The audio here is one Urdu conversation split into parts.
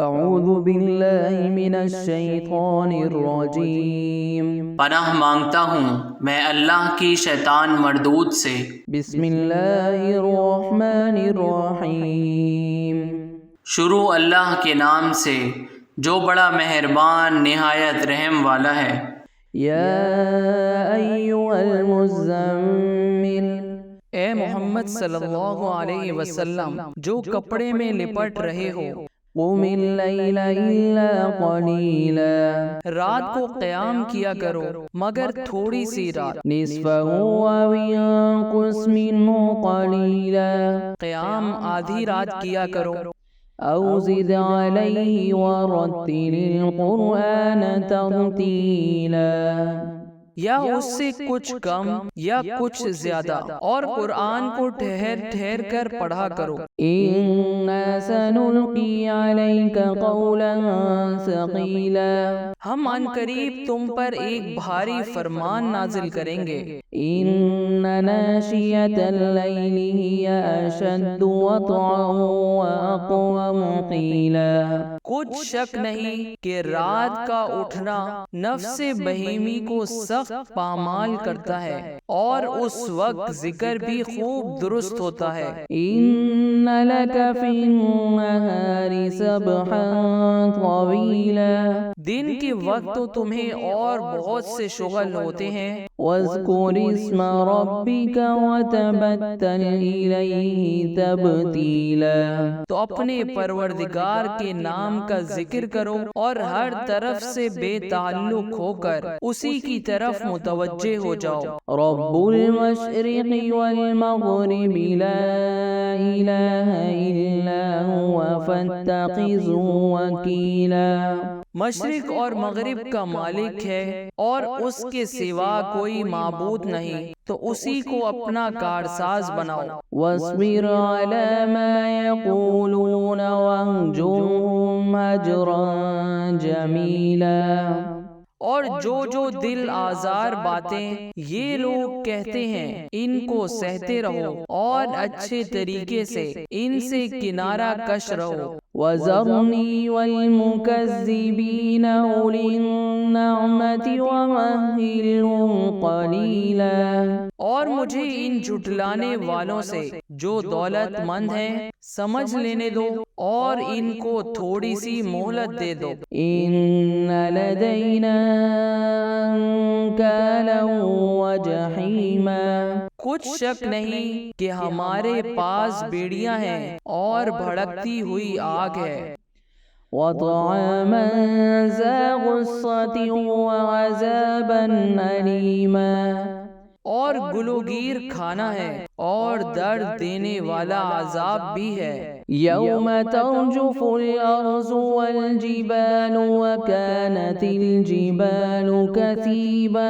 اعوذ باللہ من الشیطان الرجیم پناہ مانگتا ہوں میں اللہ کی شیطان مردود سے۔ بسم اللہ الرحمن الرحیم شروع اللہ کے نام سے جو بڑا مہربان نہایت رحم والا ہے۔ یا ایھا المزمل، اے محمد صلی اللہ علیہ وسلم جو کپڑے میں لپٹ رہے ہو، قم اللیل الا قلیلا، رات کو قیام کیا کرو مگر تھوڑی سی رات، نصفہ او انقص منہ قلیلا، قیام آدھی رات کیا کرو، او زد علیہ ورتل القرآن ترتیلا، یا اس سے کچھ کم یا کچھ زیادہ، اور قرآن کو ٹھہر ٹھہر کر پڑھا کرو۔ اِنَّا سَنُلْقِي عَلَيْكَ قَوْلًا ثَقِيلًا، ہم ان قریب تم پر ایک بھاری فرمان نازل کریں گے۔ اِنَّ نَاشِئَةَ اللَّيْلِ هِيَ أَشَدُّ وَطْئًا وَأَقْوَمُ قِيلًا، کچھ شک نہیں کہ رات کا اٹھنا نفس بہیمی کو سخت پامال کرتا ہے، اور اس وقت ذکر بھی خوب درست ہوتا ہے۔ اِنَّ لَكَ فِي النَّهَارِ سَبْحًا طَوِيلًا، دن کے وقت تو تمہیں اور بہت سے شغل ہوتے ہیں۔ وَاذْكُرِ اسْمَ رَبِّكَ وَتَبَتَّلْ إِلَيْهِ تَبْتِيلًا، تو اپنے پروردگار کے نام کا ذکر کرو اور ہر طرف سے بے تعلق ہو کر اسی کی طرف متوجہ ہو جاؤ۔ رب المشرق والمغرب لا الہ الا هو فاتخذہ وکیلا، مشرق اور مغرب کا مالک ہے اور اس کے سوا کوئی معبود نہیں، تو اسی کو اپنا کارساز بناؤ۔ واصبر علی ما یقولون واہجرہم ہجرا جمیلا، اور جو دل آزار باتیں یہ لوگ کہتے ہیں ان کو سہتے رہو اور اچھے طریقے سے ان سے کنارہ کش رہو۔ وَذَرْنِي وَالْمُكَذِّبِينَ أُولِي النَّعْمَةِ وَمَهِّلْهُمْ قَلِيلًا، اور مجھے ان جھٹلانے والوں سے جو دولت مند ہیں سمجھ لینے دو اور ان کو تھوڑی سی مہلت دے دو۔ إِنَّ لَدَيْنَا أَنكَالًا وَجَحِيمًا، کچھ شک نہیں کہ ہمارے پاس بیڑیاں ہیں اور بھڑکتی ہوئی آگ ہے۔ وَطَعَامًا ذَا غُصَّةٍ وَعَذَابًا أَلِيمًا، اور گلوگیر کھانا ہے اور درد دینے والا عذاب بھی ہے۔ یوم ترجف الارض والجبال وكانت الجبال كثيبا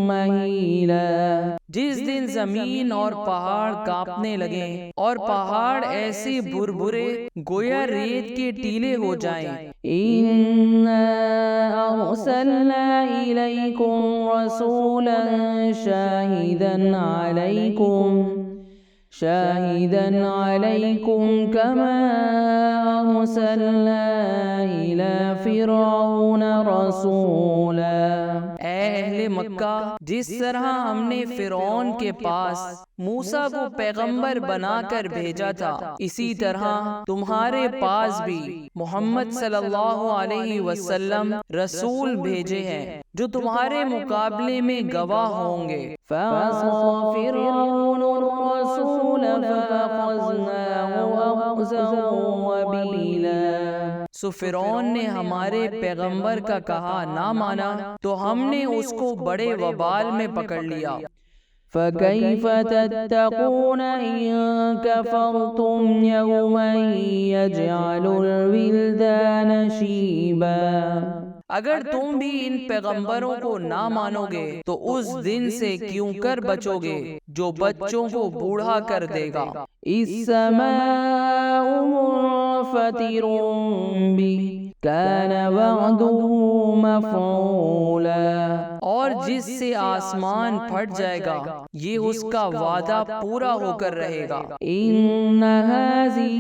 مهيلا، جس دن زمین اور پہاڑ کانپنے لگیں اور پہاڑ ایسے بھربھرے گویا ریت کے ٹیلے ہو جائیں۔ اِنَّا أَرْسَلْنَا إِلَيْكُمْ رَسُولًا شَاهِدًا عَلَيْكُمْ كَمَا أَرْسَلْنَا إِلَى فِرْعَوْنَ رَسُولًا، اے اہل مکہ، جس طرح ہم نے فرعون کے پاس موسیٰ کو پیغمبر بنا کر بھیجا تھا، اسی طرح تمہارے پاس بھی محمد صلی اللہ علیہ وسلم رسول بھیجے ہیں جو تمہارے مقابلے میں گواہ ہوں گے۔ فَعَصَىٰ فِرْعَوْنُ الرَّسُولَ فَأَخَذْنَاهُ أَخْذًا وَبِيلًا، سو فرعون نے ہمارے پیغمبر کا کہا نہ مانا تو ہم نے اس کو بڑے وبال میں پکڑ لیا۔ فَكَيْفَ تَتَّقُونَ إِن كَفَرْتُمْ يَوْمًا يَجْعَلُ الْوِلْدَانَ شِيبًا، اگر تم بھی ان پیغمبروں کو نہ مانو گے تو اس دن سے کیوں کر بچو گے جو بچوں کو بوڑھا کر دے گا۔ السَّمَاءُ مُنفَطِرٌ بِهِ كَانَ وَعْدُهُ مَفْعُولًا، اور اور جس سے آسمان پھٹ جائے گا یہ اس کا وعدہ پورا ہو کر رہے گا۔ إن هذه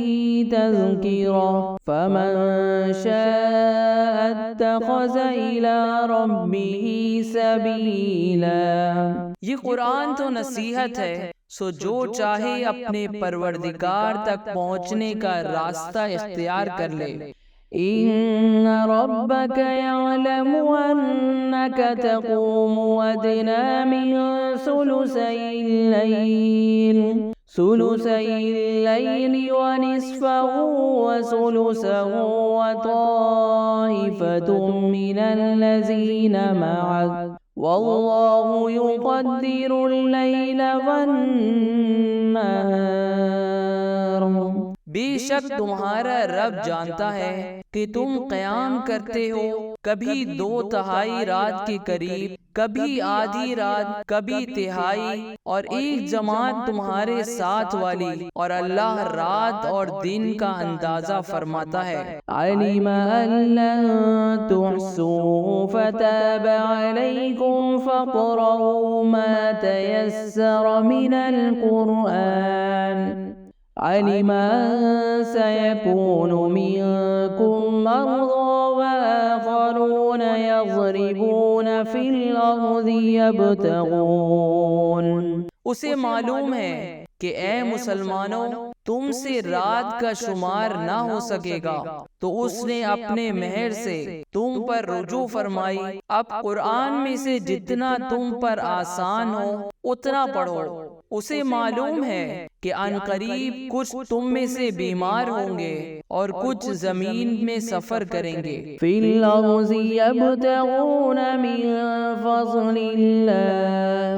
تذكرة فمن شاء اتخذ إلى ربه سبيلا۔ یہ قرآن تو نصیحت ہے، سو جو چاہے اپنے پروردگار تک پہنچنے کا راستہ اختیار کر لے۔ إن ربك يعلم أنك تقوم أدنى من ثلثي الليل ونصفه وثلثه وطائفة من الذين معك والله يقدر الليل والنهار۔ بے شک تمہارا رب جانتا ہے کہ تم قیام کرتے ہو کبھی 2/3 رات کے قریب، کبھی آدھی رات، کبھی تہائی، اور ایک جماعت تمہارے ساتھ والی، اور اللہ رات اور دن کا اندازہ فرماتا ہے۔ علم أن لن تحصوه فتاب عليكم فاقرؤوا ما تيسر من القرآن علم أن سيكون منكم مرضى وآخرون يضربون في الأرض يبتغون۔ اسے معلوم ہے کہ اے مسلمانوں تم سے رات کا شمار نہ ہو سکے گا، تو اس نے اپنے مہر سے تم پر رجوع فرمائی۔ اب قرآن میں سے جتنا تم پر آسان ہو اتنا پڑھو۔ اسے معلوم ہے کہ ان قریب کچھ تم میں سے بیمار ہوں گے اور کچھ زمین میں سفر کریں گے۔ فی الارض یبتغون من فضل اللہ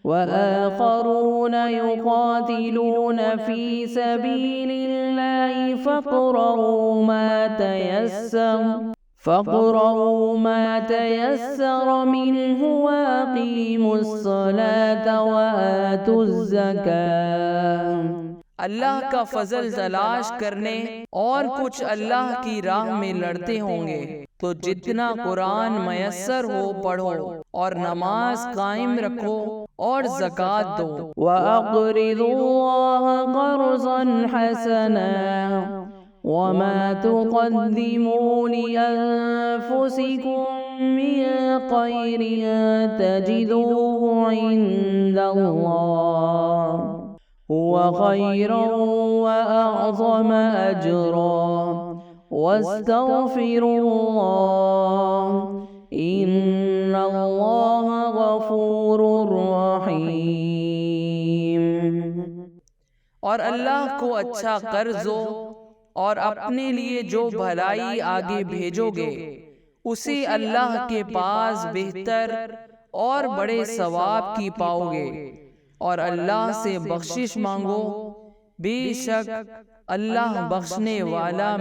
وآخرون يقاتلون في سبيل الله فاقرؤوا ما تيسر منه وأقيموا الصلاة وآتوا الزكاة۔ اللہ کا فضل تلاش کرنے اور کچھ اللہ کی راہ میں لڑتے ہوں گے تو جتنا قرآن میسر ہو پڑھو اور نماز قائم رکھو اور زکوٰۃ دو۔ وَأَقْرِضُوا اللَّهَ قَرْضًا حَسَنًا وَمَا تُقَدِّمُوا لِأَنفُسِكُم مِّن خَيْرٍ تَجِدُوهُ عِندَ اللَّهِ هُوَ خَيْرًا وَأَعْظَمَ أَجْرًا وَاسْتَغْفِرُوا اللَّهَ إِنَّ اللَّهَ غَفُورٌ رَّحِيمٌ۔ اور اللہ کو اچھا قرض دو اور اپنے لیے جو بھلائی آگے بھیجو گے اسے اللہ کے پاس بہتر اور بڑے ثواب کی پاؤ گے، اور اللہ سے بخشش مانگو، بے شک اللہ بخشنے والا